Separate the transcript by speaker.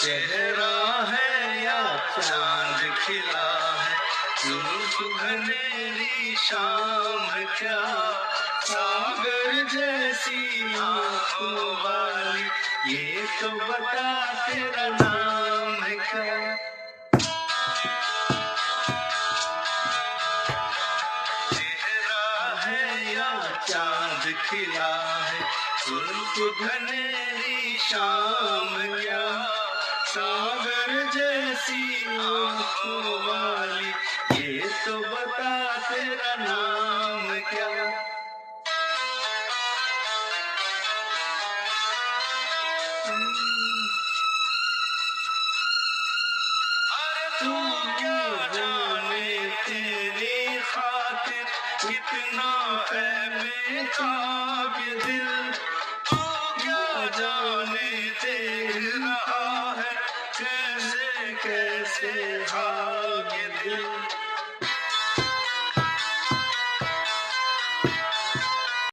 Speaker 1: चेहरा है या चांद खिला है, जुल्फ घनेरी शाम क्या, सागर जैसी आंखों वाली, ये तो बता तेरा नाम क्या। चेहरा है या चांद खिला है, जुल्फ घनेरी शाम क्या, सागर जैसी आंखों वाली, ये तो बता तेरा नाम क्या। अरे तू क्या जाने तेरी खातिर कितना है बेताब ये दिल, तू क्या जाने देख रहा है कैसे कैसे हाल ये दिल।